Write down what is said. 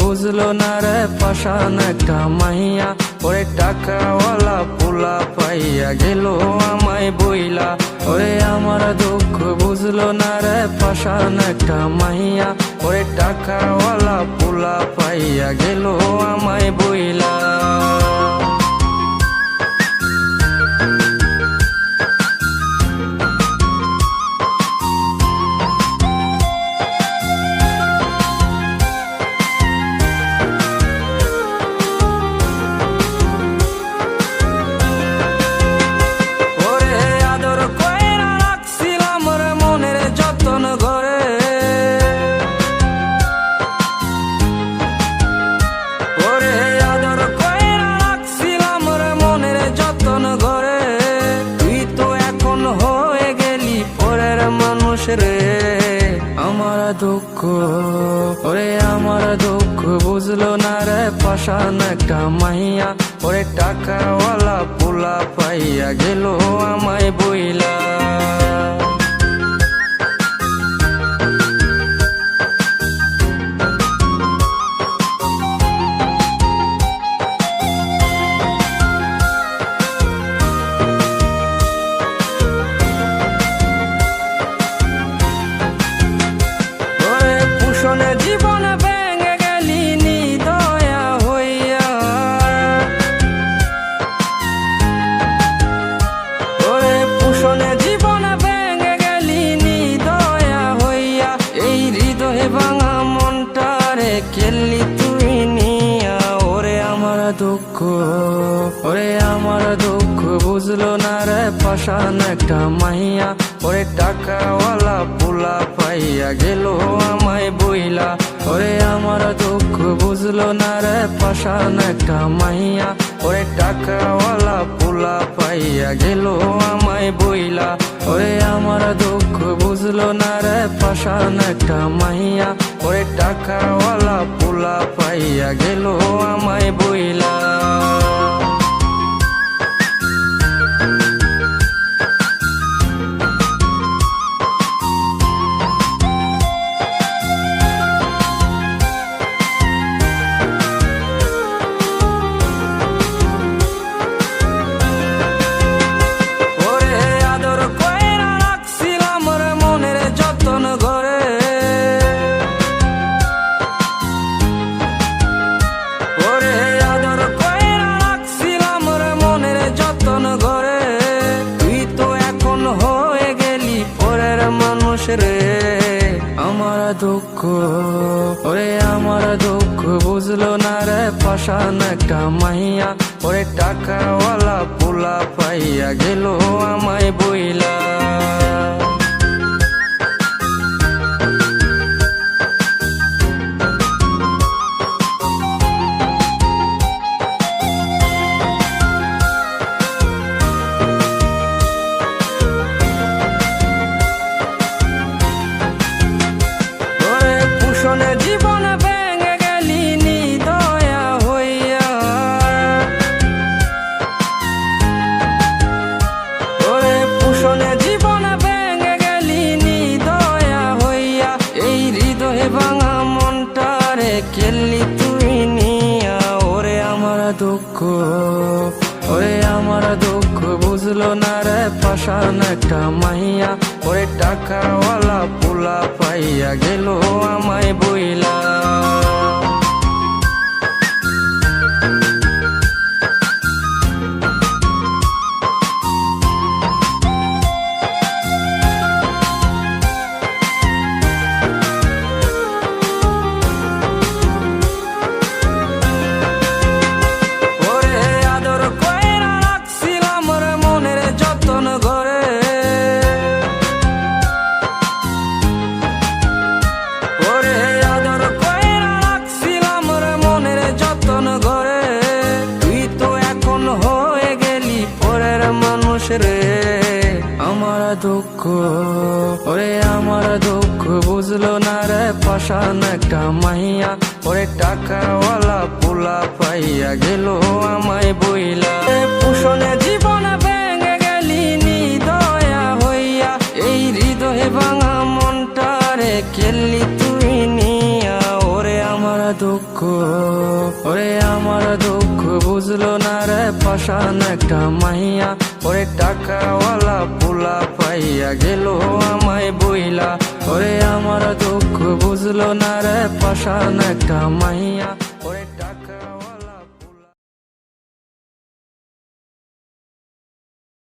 বুঝলো না রে পাষাণ একটা মাইয়া, ওরে টাকাওয়ালা পোলা পাইয়া গেল আমায় বইলা। ওরে আমার দুঃখ বুঝলো না রে পাষাণ একটা মাইয়া, ওরে টাকাওয়ালা পোলা পাইয়া গেল আমায় বইলা। রে আমার দুঃখ, ওরে আমার দুঃখ বুঝলো না রে পাষাণ একটা মাইয়া, ওরে টাকাওয়ালা পোলা পাইয়া গেল আমায় বইলা। জীবন ভেঙে গেলি নিদয়া হইয়া, ওরে পুষণে জীবন ভেঙে গেলি নিদয়া হইয়া। এই হৃদয়ে ভাঙা মনটারে খেললি তুই নিয়া। ওরে আমার দুঃখ, ওরে আমার দুঃখ বুঝলো না রে পাষাণ একটা মাইয়া, ওরে টাকাওয়ালা পোলা পাইয়া গেল আমায় বইলা। ওরে আমার দুঃখ বুঝলো না রে পাষাণ একটা মাইয়া, ওরে টাকাওয়ালা পোলা পাইয়া গেল আমায় বইলা। ওরে আমার দুঃখ বুঝলো না রে পাষাণ একটা মাইয়া, ওরে টাকাওয়ালা পোলা পাইয়া গেল আমায় বইলা। রে আমার দুঃখ, ওরে আমার দুঃখ বুঝলো না রে পাষাণ একটা মাইয়া, ওরে টাকাওয়ালা পোলা পাইয়া গেল আমায় বইলা। জীবন ভেঙে গেলি নিদয়া হইয়া, ওরে পুষণে জীবন ভেঙে গেলি নিদয়া হইয়া। এই হৃদয়ে ভাঙা মনটারে খেললি তুই নিয়া। ওরে আমার দুঃখ, ওরে আমার দুঃখ বুঝলো না রে পাষাণ একটা মাইয়া, ওরে টাকাওয়ালা পোলা পাইয়া গেল আমায় বইলা। রে আমার দুঃখ, ওরে আমার দুঃখ বুঝলো না রে পাষাণ একটা মাইয়া, ওরে টাকাওয়ালা পোলা পাইয়া গেল আমায় বইলা। পুষণে জীবন ভেঙে গেলি নিদয়া হইয়া, এই হৃদয়ে ভাঙা মনটারে খেললি তুই নিয়া। ওরে আমার দুঃখ, বুঝলো না রে পাশান একটা মাইয়া, ওরে টাকাওয়ালা পোলা পাইয়া গেল আমায় বইলা, ওরে আমার দুঃখ বুঝলো না রে পাশান একটা মাইয়া।